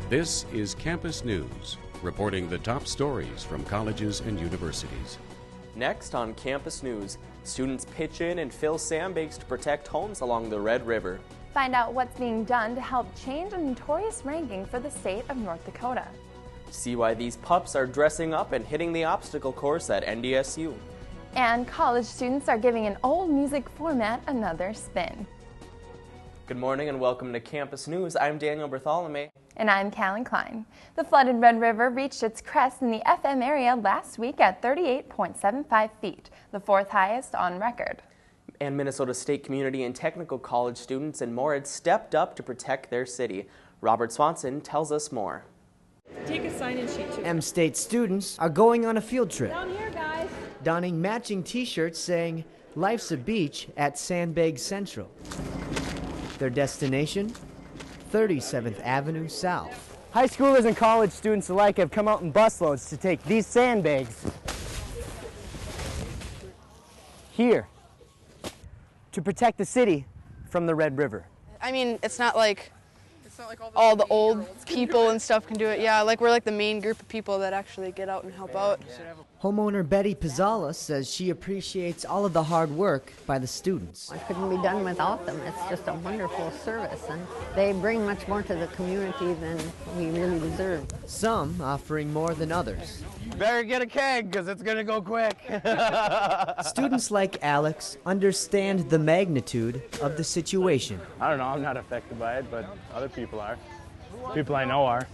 This is Campus News, reporting the top stories from colleges and universities. Next on Campus News, students pitch in and fill sandbags to protect homes along the Red River. Find out what's being done to help change a notorious ranking for the state of North Dakota. See why these pups are dressing up and hitting the obstacle course at NDSU. And college students are giving an old music format another spin. Good morning and welcome to Campus News. I'm Daniel Bartholomew. And I'm Callan Klein. The flooded Red River reached its crest in the FM area last week at 38.75 feet, the fourth highest on record. And Minnesota State Community and Technical College students in Moorhead stepped up to protect their city. Robert Swanson tells us more. Take a sign-in sheet too. M-State students are going on a field trip. Down here, guys. Donning matching t-shirts saying, "Life's a beach at Sandbag Central." Their destination, 37th Avenue South. High schoolers and college students alike have come out in busloads to take these sandbags here to protect the city from the Red River. I mean, it's not like all the old people and stuff can do it. Yeah, like we're like the main group of people that actually get out and help out. Homeowner Betty Pizzala says she appreciates all of the hard work by the students. It couldn't be done without them. It's just a wonderful service, and they bring much more to the community than we really deserve. Some offering more than others. Better get a keg, because it's going to go quick. Students like Alex understand the magnitude of the situation. I don't know, I'm not affected by it, but other people are. People I know are.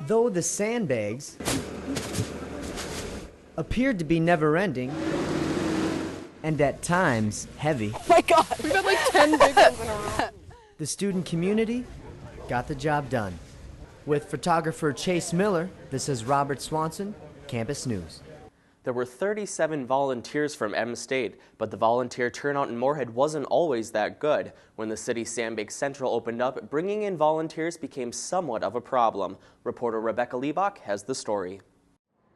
Though the sandbags appeared to be never-ending and at times heavy. Oh my God, we've had like 10 big ones in a row. The student community got the job done. With photographer Chase Miller, this is Robert Swanson, Campus News. There were 37 volunteers from M-State, but the volunteer turnout in Moorhead wasn't always that good. When the city's Sandbag Central opened up, bringing in volunteers became somewhat of a problem. Reporter Rebecca Liebach has the story.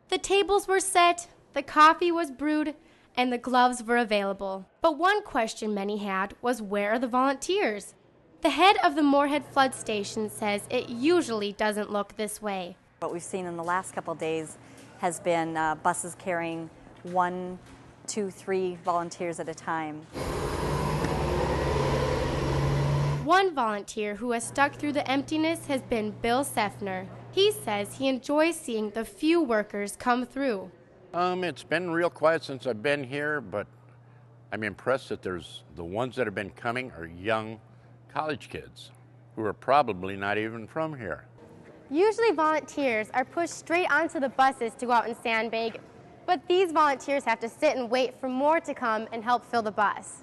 The tables were set, the coffee was brewed, and the gloves were available. But one question many had was, where are the volunteers? The head of the Moorhead Flood Station says it usually doesn't look this way. What we've seen in the last couple of days has been buses carrying 1, 2, 3 volunteers at a time. One volunteer who has stuck through the emptiness has been Bill Sefner. He says he enjoys seeing the few workers come through. It's been real quiet since I've been here, but I'm impressed that the ones that have been coming are young college kids who are probably not even from here. Usually volunteers are pushed straight onto the buses to go out and sandbag, but these volunteers have to sit and wait for more to come and help fill the bus.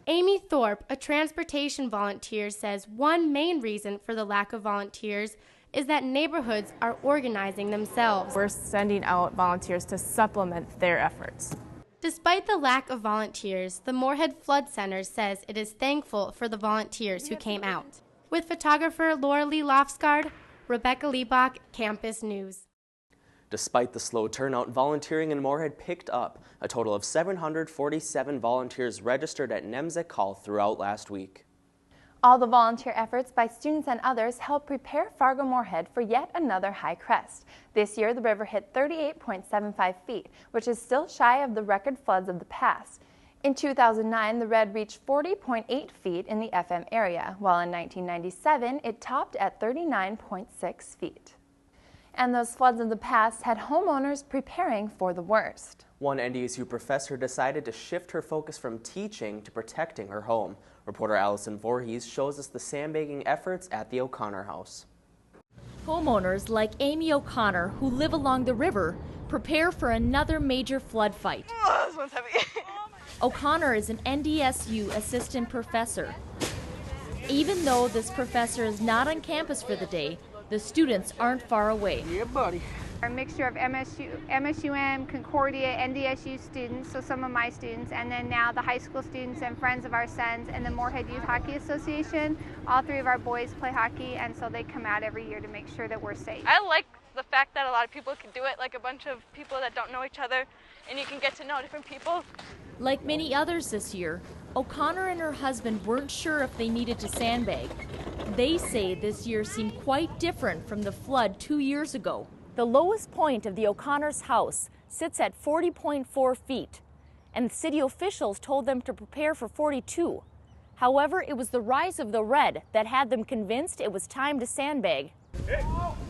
Amy Thorpe, a transportation volunteer, says one main reason for the lack of volunteers is that neighborhoods are organizing themselves. We're sending out volunteers to supplement their efforts. Despite the lack of volunteers, the Moorhead Flood Center says it is thankful for the volunteers who came out. With photographer Laura Lee Lofsgaard, Rebecca Liebach, Campus News. Despite the slow turnout, volunteering in Moorhead picked up. A total of 747 volunteers registered at NEMSEC Hall throughout last week. All the volunteer efforts by students and others help prepare Fargo-Moorhead for yet another high crest. This year, the river hit 38.75 feet, which is still shy of the record floods of the past. In 2009, the Red reached 40.8 feet in the FM area, while in 1997, it topped at 39.6 feet. And those floods of the past had homeowners preparing for the worst. One NDSU professor decided to shift her focus from teaching to protecting her home. Reporter Allison Voorhees shows us the sandbagging efforts at the O'Connor house. Homeowners like Amy O'Connor, who live along the river, prepare for another major flood fight. Oh, this one's heavy. O'Connor is an NDSU assistant professor. Even though this professor is not on campus for the day, the students aren't far away. Yeah, buddy. A mixture of MSUM, Concordia, NDSU students, so some of my students, and then now the high school students and friends of our sons and the Moorhead Youth Hockey Association. All 3 of our boys play hockey, and so they come out every year to make sure that we're safe. I like the fact that a lot of people can do it, like a bunch of people that don't know each other, and you can get to know different people. Like many others this year, O'Connor and her husband weren't sure if they needed to sandbag. They say this year seemed quite different from the flood 2 years ago. The lowest point of the O'Connor's house sits at 40.4 feet, and city officials told them to prepare for 42. However, it was the rise of the red that had them convinced it was time to sandbag. Hey,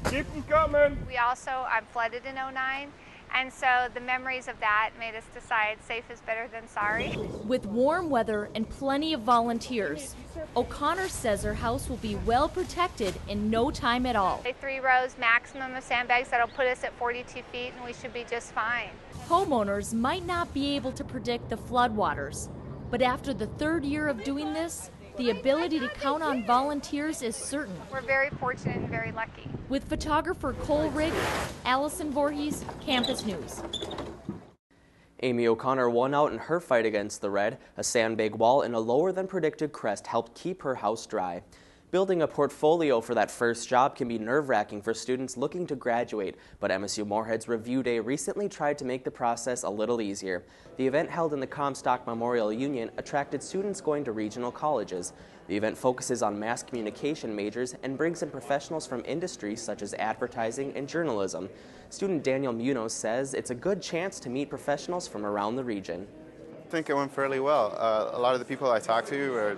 keep them coming. We also flooded in '09, and so the memories of that made us decide safe is better than sorry. With warm weather and plenty of volunteers, O'Connor says her house will be well protected in no time at all. 3 rows maximum of sandbags that'll put us at 42 feet, and we should be just fine. Homeowners might not be able to predict the floodwaters, but after the 3rd year of doing this, the ability to count on volunteers is certain. We're very fortunate and very lucky. With photographer Cole Rigg, Allison Voorhees, Campus News. Amy O'Connor won out in her fight against the red. A sandbag wall and a lower than predicted crest helped keep her house dry. Building a portfolio for that first job can be nerve-wracking for students looking to graduate, but MSU Moorhead's Review Day recently tried to make the process a little easier. The event held in the Comstock Memorial Union attracted students going to regional colleges. The event focuses on mass communication majors and brings in professionals from industries such as advertising and journalism. Student Daniel Munoz says it's a good chance to meet professionals from around the region. I think it went fairly well. A lot of the people I talked to are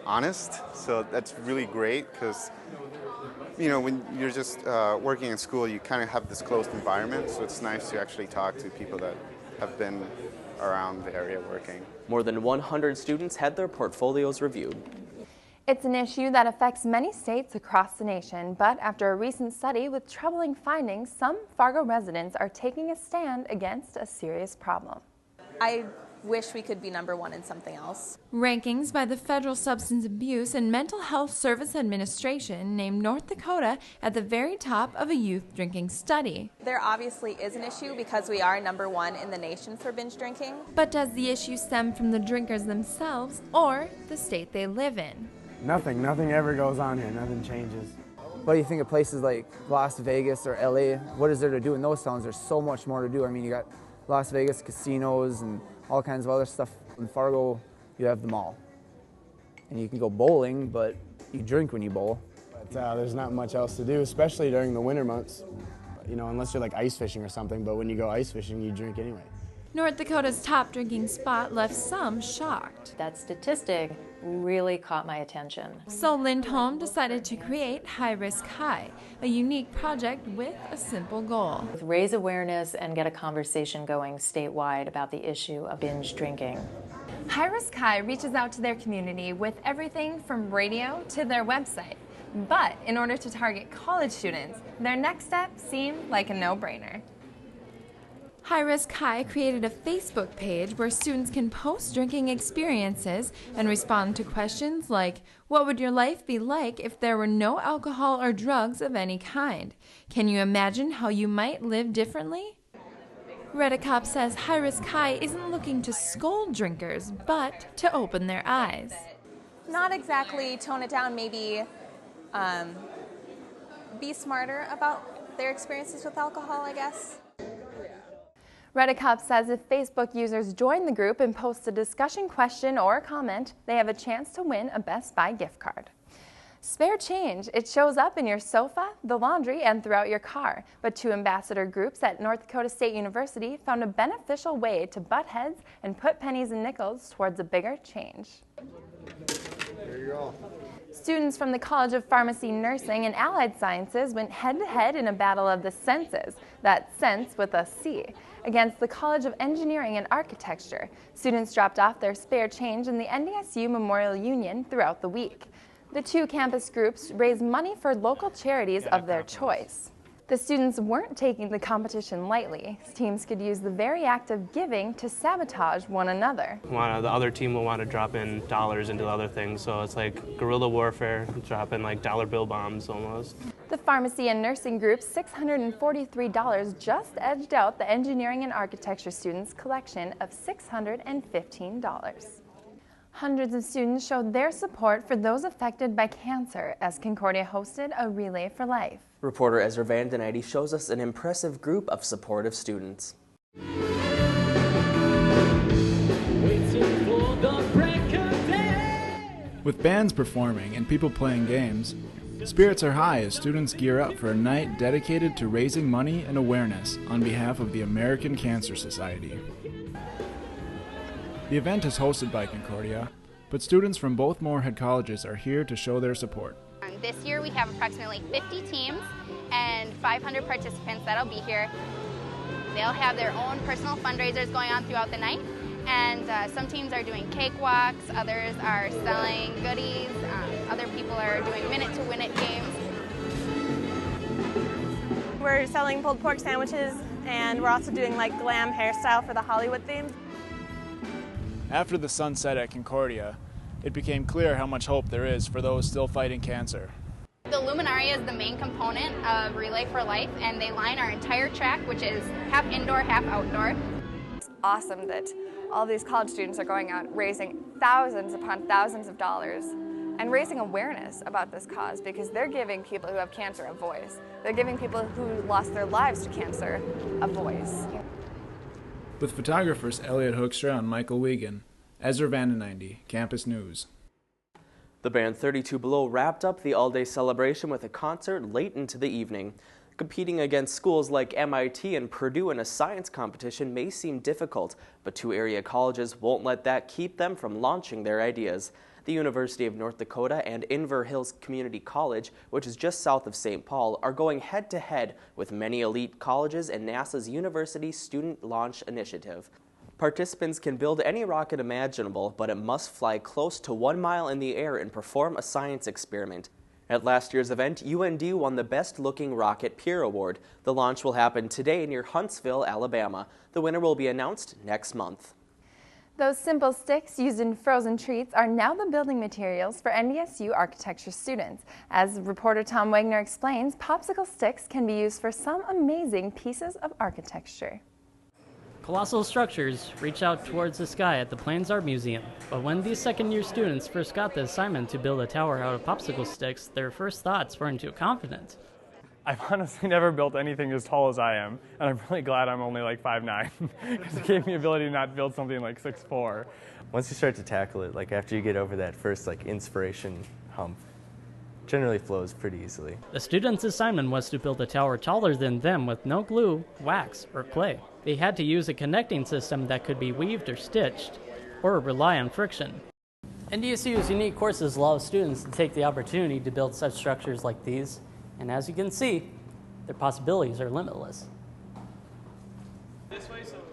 honest, so that's really great because, you know, when you're just working in school, you kind of have this closed environment, so it's nice to actually talk to people that have been around the area working. More than 100 students had their portfolios reviewed. It's an issue that affects many states across the nation, but after a recent study with troubling findings, some Fargo residents are taking a stand against a serious problem. I wish we could be #1 in something else. Rankings by the Federal Substance Abuse and Mental Health Service Administration named North Dakota at the very top of a youth drinking study. There obviously is an issue because we are #1 in the nation for binge drinking. But does the issue stem from the drinkers themselves or the state they live in? Nothing ever goes on here, nothing changes. What do you think of places like Las Vegas or LA? What is there to do in those towns? There's so much more to do. I mean, you got Las Vegas casinos and all kinds of other stuff. In Fargo, you have them all. And you can go bowling, but you drink when you bowl. But there's not much else to do, especially during the winter months. You know, unless you're like ice fishing or something, but when you go ice fishing, you drink anyway. North Dakota's top drinking spot left some shocked. That statistic really caught my attention. So Lindholm decided to create High Risk High, a unique project with a simple goal. Raise awareness and get a conversation going statewide about the issue of binge drinking. High Risk High reaches out to their community with everything from radio to their website. But in order to target college students, their next step seemed like a no-brainer. High Risk High created a Facebook page where students can post drinking experiences and respond to questions like, what would your life be like if there were no alcohol or drugs of any kind? Can you imagine how you might live differently? Redicop says High Risk High isn't looking to scold drinkers, but to open their eyes. Not exactly tone it down, maybe be smarter about their experiences with alcohol, I guess. Redicop says if Facebook users join the group and post a discussion question or comment, they have a chance to win a Best Buy gift card. Spare change. It shows up in your sofa, the laundry, and throughout your car. But 2 ambassador groups at North Dakota State University found a beneficial way to butt heads and put pennies and nickels towards a bigger change. There you go. Students from the College of Pharmacy, Nursing, and Allied Sciences went head-to-head in a battle of the senses, that sense with a C, against the College of Engineering and Architecture. Students dropped off their spare change in the NDSU Memorial Union throughout the week. The 2 campus groups raised money for local charities of their choice. The students weren't taking the competition lightly. Teams could use the very act of giving to sabotage one another. The other team will want to drop in dollars into other things, so it's like guerrilla warfare, dropping like dollar bill bombs almost. The pharmacy and nursing group's $643 just edged out the engineering and architecture students' collection of $615. Hundreds of students showed their support for those affected by cancer as Concordia hosted a Relay for Life. Reporter Ezra Vandenighty shows us an impressive group of supportive students. With bands performing and people playing games, spirits are high as students gear up for a night dedicated to raising money and awareness on behalf of the American Cancer Society. The event is hosted by Concordia, but students from both Moorhead colleges are here to show their support. This year we have approximately 50 teams and 500 participants that'll be here. They'll have their own personal fundraisers going on throughout the night, and some teams are doing cakewalks, others are selling goodies, other people are doing minute-to-win-it games. We're selling pulled pork sandwiches, and we're also doing like glam hairstyle for the Hollywood theme. After the sunset at Concordia, it became clear how much hope there is for those still fighting cancer. The Luminaria is the main component of Relay for Life, and they line our entire track, which is half indoor, half outdoor. It's awesome that all these college students are going out raising thousands upon thousands of dollars and raising awareness about this cause, because they're giving people who have cancer a voice. They're giving people who lost their lives to cancer a voice. With photographers Elliot Hoekstra and Michael Wiegand, Ezra Vandeninde, Campus News. The band 32 Below wrapped up the all-day celebration with a concert late into the evening. Competing against schools like MIT and Purdue in a science competition may seem difficult, but two area colleges won't let that keep them from launching their ideas. The University of North Dakota and Inver Hills Community College, which is just south of St. Paul, are going head-to-head with many elite colleges and NASA's University Student Launch Initiative. Participants can build any rocket imaginable, but it must fly close to 1 mile in the air and perform a science experiment. At last year's event, UND won the Best Looking Rocket Peer Award. The launch will happen today near Huntsville, Alabama. The winner will be announced next month. Those simple sticks used in frozen treats are now the building materials for NDSU architecture students. As reporter Tom Wagner explains, popsicle sticks can be used for some amazing pieces of architecture. Colossal structures reach out towards the sky at the Plains Art Museum, but when these second-year students first got the assignment to build a tower out of popsicle sticks, their first thoughts weren't too confident. I've honestly never built anything as tall as I am, and I'm really glad I'm only like 5'9", because it gave me the ability to not build something like 6'4". Once you start to tackle it, like after you get over that first like inspiration hump, generally flows pretty easily. The students' assignment was to build a tower taller than them with no glue, wax, or clay. They had to use a connecting system that could be weaved or stitched, or rely on friction. NDSU's unique courses allow students to take the opportunity to build such structures like these, and as you can see, their possibilities are limitless.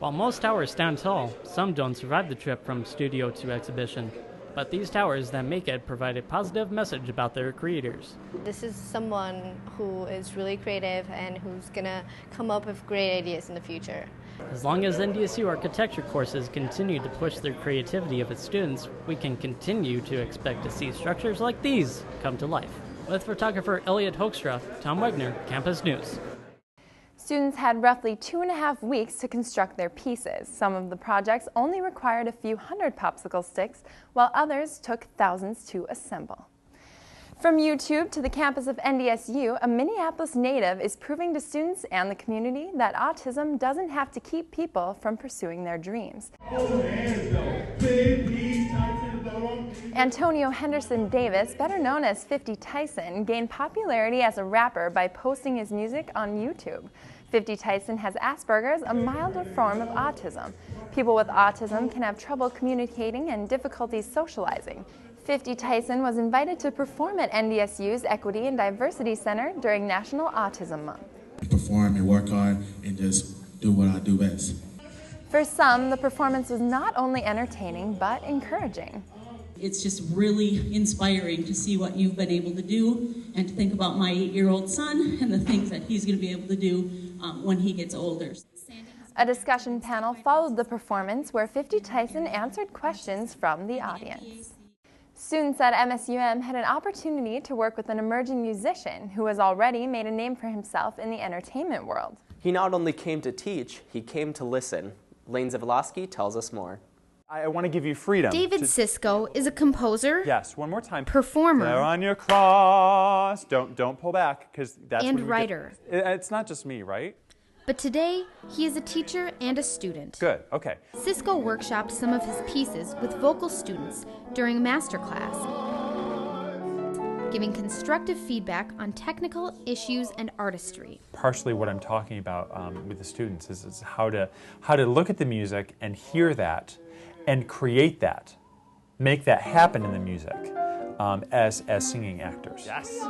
While most towers stand tall, some don't survive the trip from studio to exhibition. But these towers that make it provide a positive message about their creators. This is someone who is really creative and who's going to come up with great ideas in the future. As long as NDSU architecture courses continue to push their creativity of its students, we can continue to expect to see structures like these come to life. With photographer Elliot Hoekstra, Tom Wagner, Campus News. Students had roughly 2.5 weeks to construct their pieces. Some of the projects only required a few hundred popsicle sticks, while others took thousands to assemble. From YouTube to the campus of NDSU, a Minneapolis native is proving to students and the community that autism doesn't have to keep people from pursuing their dreams. Antonio Henderson Davis, better known as 50 Tyson, gained popularity as a rapper by posting his music on YouTube. 50 Tyson has Asperger's, a milder form of autism. People with autism can have trouble communicating and difficulties socializing. 50 Tyson was invited to perform at NDSU's Equity and Diversity Center during National Autism Month. Perform and work hard and just do what I do best. For some, the performance was not only entertaining, but encouraging. It's just really inspiring to see what you've been able to do and to think about my 8-year-old son and the things that he's going to be able to do when he gets older. A discussion panel followed the performance where 50 Tyson answered questions from the audience. Students at MSUM had an opportunity to work with an emerging musician who has already made a name for himself in the entertainment world. He not only came to teach, he came to listen. Lane Zavlosky tells us more. I want to give you freedom. David Cisco is a composer. Yes, one more time. Performer. There on your cross. Don't pull back, because that's and when writer. It's not just me, right? But today, he is a teacher and a student. Good, okay. Cisco workshopped some of his pieces with vocal students during a master class. giving constructive feedback on technical issues and artistry. Partially what I'm talking about with the students is how to look at the music and hear that and create that, make that happen in the music as singing actors. Yes.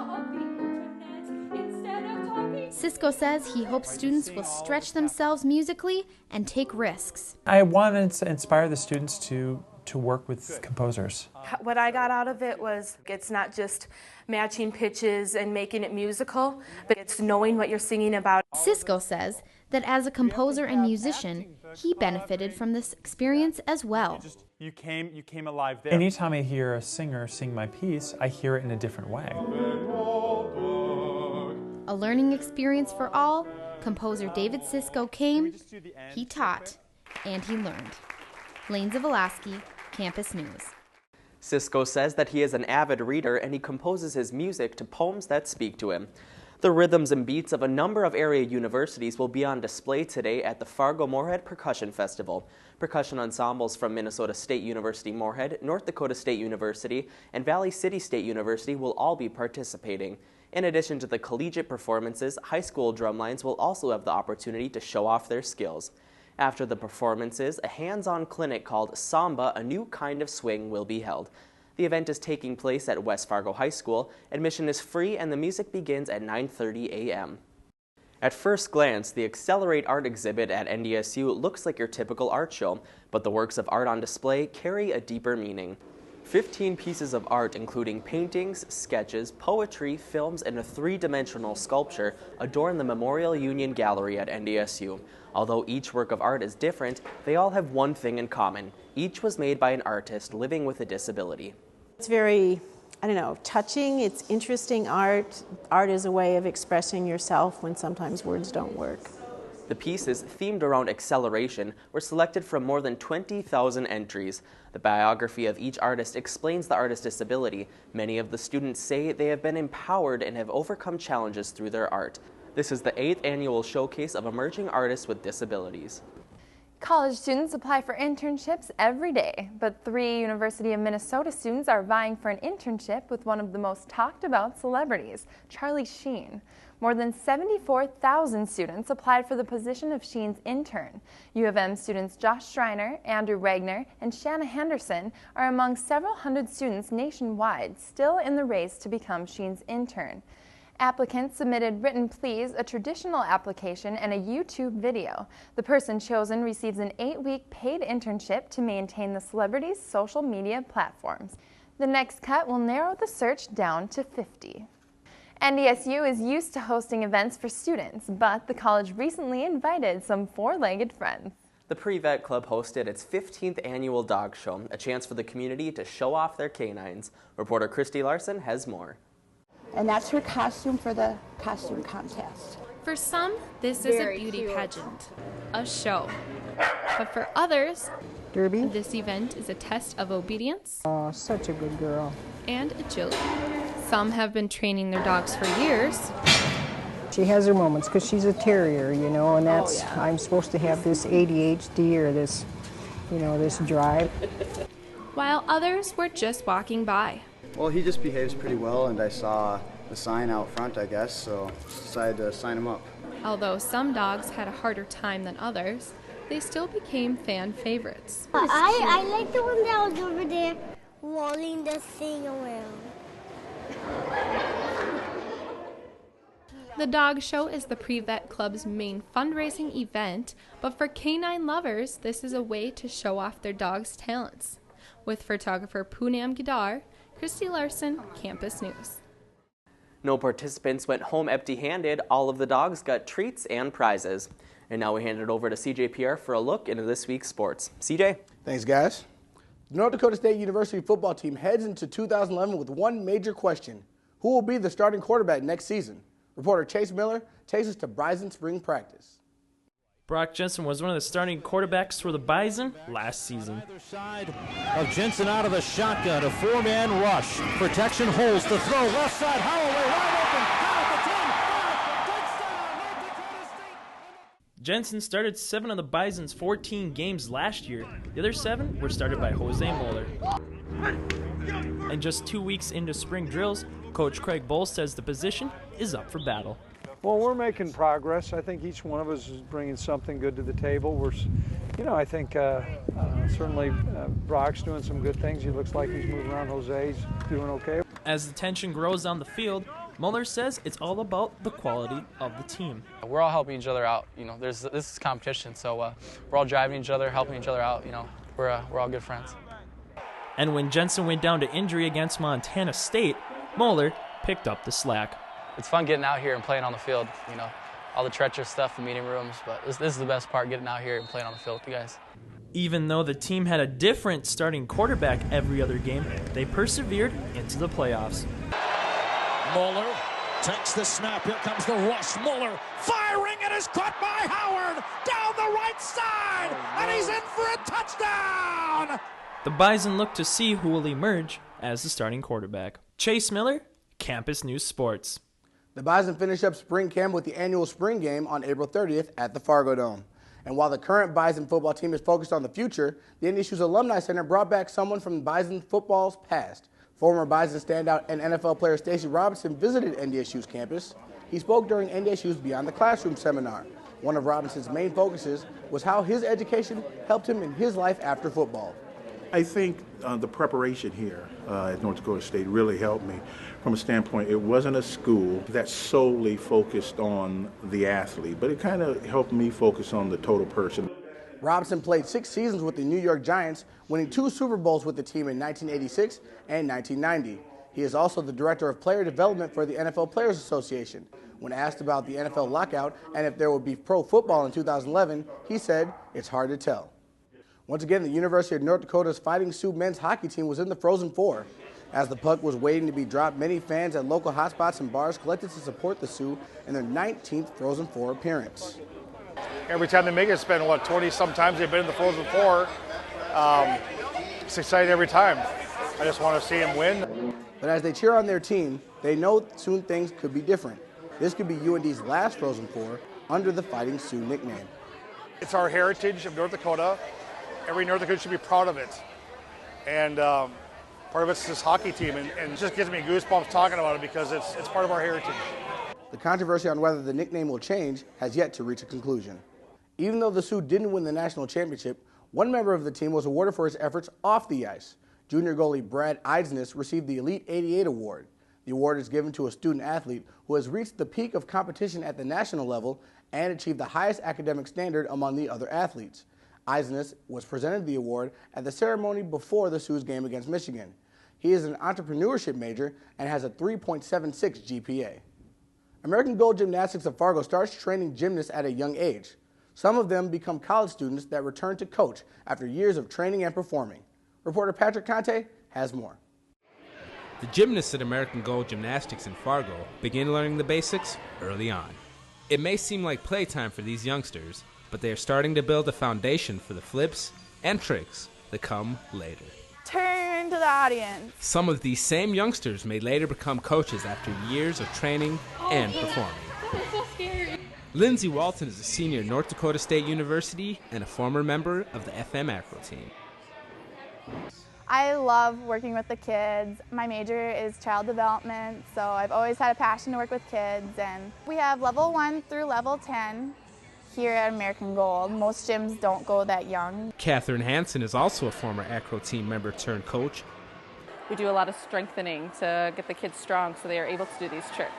Cisco says he hopes students will stretch themselves musically and take risks. I want to inspire the students to work with composers. What I got out of it was it's not just matching pitches and making it musical, but it's knowing what you're singing about. Cisco says that as a composer and musician, he benefited from this experience as well. You came alive there. Anytime I hear a singer sing my piece, I hear it in a different way. A learning experience for all, composer David Cisco came, he taught, and he learned. Lane Zavalaski, Campus News. Cisco says that he is an avid reader and he composes his music to poems that speak to him. The rhythms and beats of a number of area universities will be on display today at the Fargo-Moorhead Percussion Festival. Percussion ensembles from Minnesota State University Moorhead, North Dakota State University, and Valley City State University will all be participating. In addition to the collegiate performances, high school drumlines will also have the opportunity to show off their skills. After the performances, a hands-on clinic called Samba, a New Kind of Swing, will be held. The event is taking place at West Fargo High School. Admission is free and the music begins at 9:30 a.m. At first glance, the Accelerate Art exhibit at NDSU looks like your typical art show, but the works of art on display carry a deeper meaning. 15 pieces of art, including paintings, sketches, poetry, films, and a three-dimensional sculpture, adorn the Memorial Union Gallery at NDSU. Although each work of art is different, they all have one thing in common. Each was made by an artist living with a disability. It's very, touching. It's interesting art. Art is a way of expressing yourself when sometimes words don't work. The pieces, themed around acceleration, were selected from more than 20,000 entries. The biography of each artist explains the artist's disability. Many of the students say they have been empowered and have overcome challenges through their art. This is the 8th annual showcase of emerging artists with disabilities. College students apply for internships every day, but 3 University of Minnesota students are vying for an internship with one of the most talked about celebrities, Charlie Sheen. More than 74,000 students applied for the position of Sheen's intern. U of M students Josh Schreiner, Andrew Wagner, and Shanna Henderson are among several hundred students nationwide still in the race to become Sheen's intern. Applicants submitted written pleas, a traditional application, and a YouTube video. The person chosen receives an 8-week paid internship to maintain the celebrity's social media platforms. The next cut will narrow the search down to 50. NDSU is used to hosting events for students, but the college recently invited some four-legged friends. The Pre-Vet Club hosted its 15th annual dog show, a chance for the community to show off their canines. Reporter Christy Larson has more. And that's her costume for the costume contest. For some, this is a beauty pageant, a show. But for others, Derby, this event is a test of obedience. Oh, such a good girl. And agility. Some have been training their dogs for years. She has her moments because she's a terrier, and that's, I'm supposed to have this ADHD or this, this drive. While others were just walking by. Well, he just behaves pretty well, and I saw the sign out front, I guess, so decided to sign him up. Although some dogs had a harder time than others, they still became fan favorites. I like the one that was over there rolling the thing around. The dog show is the Pre-Vet Club's main fundraising event, but for canine lovers, this is a way to show off their dog's talents. With photographer Poonam Gidar, Christy Larson, Campus News. No participants went home empty-handed. All of the dogs got treats and prizes. And now we hand it over to CJ Pierre for a look into this week's sports. CJ? Thanks, guys. The North Dakota State University football team heads into 2011 with one major question. Who will be the starting quarterback next season? Reporter Chase Miller takes us to Bison spring practice. Brock Jensen was one of the starting quarterbacks for the Bison last season. Other side of Jensen out of the shotgun, a four-man rush. Protection holds to throw, left side, Holloway wide open, touchdown, North Dakota State. Jensen started 7 of the Bison's 14 games last year. The other 7 were started by Jose Moeller. A And just 2 weeks into spring drills, Coach Craig Bowles says the position is up for battle. Well, we're making progress. I think each one of us is bringing something good to the table. I think certainly Brock's doing some good things. He looks like he's moving around. Jose's doing okay. As the tension grows on the field, Mueller says it's all about the quality of the team. We're all helping each other out. This is competition, so we're all driving each other, helping each other out. We're all good friends. And when Jensen went down to injury against Montana State, Mueller picked up the slack. It's fun getting out here and playing on the field. All the treacherous stuff, the meeting rooms, but this is the best part, getting out here and playing on the field with you guys. Even though the team had a different starting quarterback every other game, they persevered into the playoffs. Mueller takes the snap. Here comes the rush. Mueller firing, and is caught by Howard down the right side, and he's in for a touchdown. The Bison look to see who will emerge as the starting quarterback. Chase Miller, Campus News Sports. The Bison finish up spring camp with the annual spring game on April 30th at the Fargo Dome. And while the current Bison football team is focused on the future, the NDSU's Alumni Center brought back someone from Bison football's past. Former Bison standout and NFL player Stacy Robinson visited NDSU's campus. He spoke during NDSU's Beyond the Classroom seminar. One of Robinson's main focuses was how his education helped him in his life after football. I think the preparation here at North Dakota State really helped me from a standpoint. It wasn't a school that solely focused on the athlete, but it kind of helped me focus on the total person. Robinson played 6 seasons with the New York Giants, winning 2 Super Bowls with the team in 1986 and 1990. He is also the director of player development for the NFL Players Association. When asked about the NFL lockout and if there would be pro football in 2011, he said, "It's hard to tell." Once again, the University of North Dakota's Fighting Sioux men's hockey team was in the Frozen Four. As the puck was waiting to be dropped, many fans at local hotspots and bars collected to support the Sioux in their 19th Frozen Four appearance. Every time they make it, it's been, 20-some times they've been in the Frozen Four. It's exciting every time. I just want to see them win. But as they cheer on their team, they know soon things could be different. This could be UND's last Frozen Four under the Fighting Sioux nickname. It's our heritage of North Dakota. Every North Dakota should be proud of it. And part of it's this hockey team, and it just gives me goosebumps talking about it because it's part of our heritage. The controversy on whether the nickname will change has yet to reach a conclusion. Even though the Sioux didn't win the national championship, one member of the team was awarded for his efforts off the ice. Junior goalie Brad Eidsness received the Elite 88 award. The award is given to a student athlete who has reached the peak of competition at the national level and achieved the highest academic standard among the other athletes. Eidsness was presented the award at the ceremony before the Sioux game against Michigan. He is an entrepreneurship major and has a 3.76 GPA. American Gold Gymnastics of Fargo starts training gymnasts at a young age. Some of them become college students that return to coach after years of training and performing. Reporter Patrick Conte has more. The gymnasts at American Gold Gymnastics in Fargo begin learning the basics early on. It may seem like playtime for these youngsters, but they are starting to build a foundation for the flips and tricks that come later. Turn to the audience. Some of these same youngsters may later become coaches after years of training and performing. That was so scary. Lindsay Walton is a senior at North Dakota State University and a former member of the FM Acro team. I love working with the kids. My major is child development, so I've always had a passion to work with kids. And we have level 1 through level 10 here at American Gold. Most gyms don't go that young. Catherine Hansen is also a former Acro team member turned coach. We do a lot of strengthening to get the kids strong so they are able to do these tricks.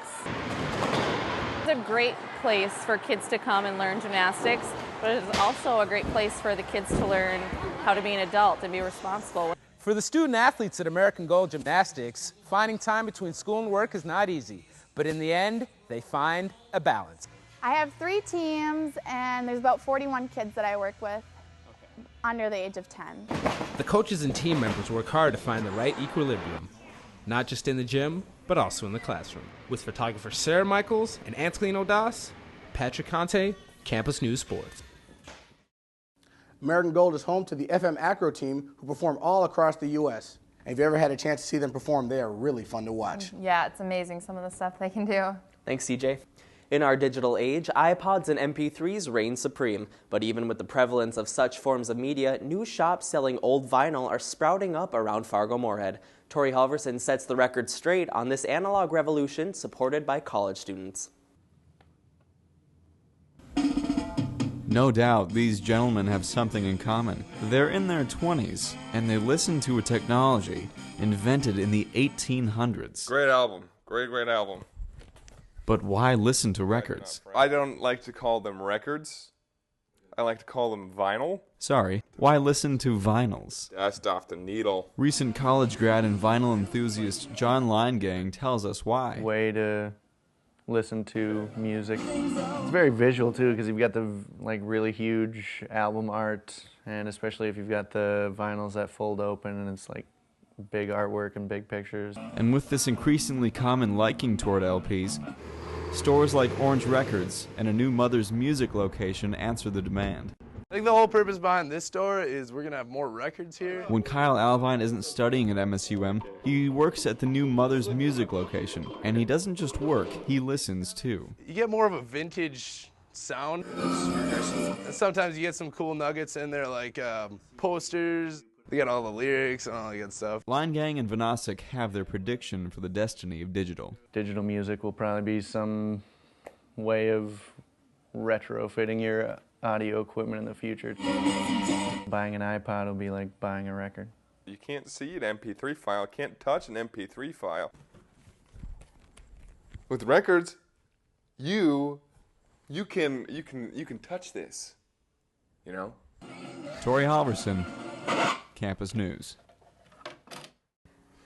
It's a great place for kids to come and learn gymnastics, but it is also a great place for the kids to learn how to be an adult and be responsible. For the student athletes at American Gold Gymnastics, finding time between school and work is not easy, but in the end, they find a balance. I have 3 teams, and there's about 41 kids that I work with under the age of 10. The coaches and team members work hard to find the right equilibrium, not just in the gym, but also in the classroom. With photographer Sarah Michaels and Anthony Odas, Patrick Conte, Campus News Sports. American Gold is home to the FM Acro team who perform all across the U.S. And if you ever had a chance to see them perform, they are really fun to watch. Yeah, it's amazing some of the stuff they can do. Thanks, CJ. In our digital age, iPods and MP3s reign supreme. But even with the prevalence of such forms of media, new shops selling old vinyl are sprouting up around Fargo-Moorhead. Tori Halverson sets the record straight on this analog revolution supported by college students. No doubt, these gentlemen have something in common. They're in their 20s, and they listen to a technology invented in the 1800s. Great album. Great album. But why listen to records? I don't like to call them records. I like to call them vinyl. Sorry, why listen to vinyls? Dust off the needle. Recent college grad and vinyl enthusiast John Linegang tells us why. Way to listen to music. It's very visual too, because you've got the really huge album art, and especially if you've got the vinyls that fold open and it's like big artwork and big pictures. And with this increasingly common liking toward LPs, stores like Orange Records and a new Mother's Music location answer the demand. I think the whole purpose behind this store is we're going to have more records here. When Kyle Alvine isn't studying at MSUM, he works at the new Mother's Music location. And he doesn't just work, he listens too. You get more of a vintage sound. Sometimes you get some cool nuggets in there like posters. They got all the lyrics and all that good stuff. Linegang and Vanasek have their prediction for the destiny of digital. Digital music will probably be some way of retrofitting your audio equipment in the future. Buying an iPod will be like buying a record. You can't see an MP3 file, can't touch an MP3 file. With records, you can touch this, you know? Tori Halverson, Campus News.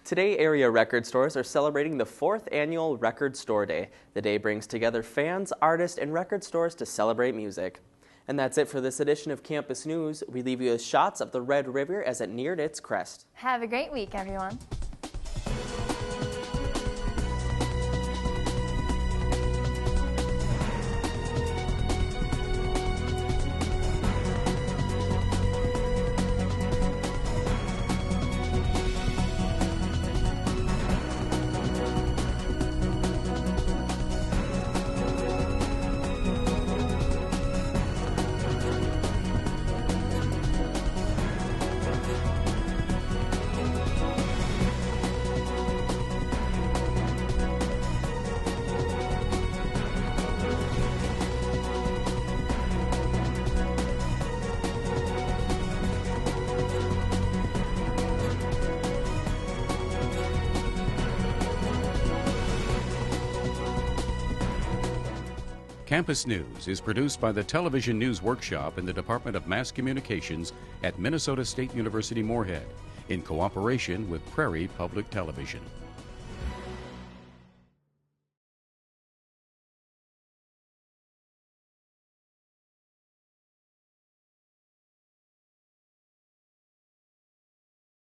Today, area record stores are celebrating the 4th annual Record Store Day. The day brings together fans, artists, and record stores to celebrate music. And that's it for this edition of Campus News. We leave you with shots of the Red River as it neared its crest. Have a great week, everyone. Campus News is produced by the Television News Workshop in the Department of Mass Communications at Minnesota State University Moorhead in cooperation with Prairie Public Television.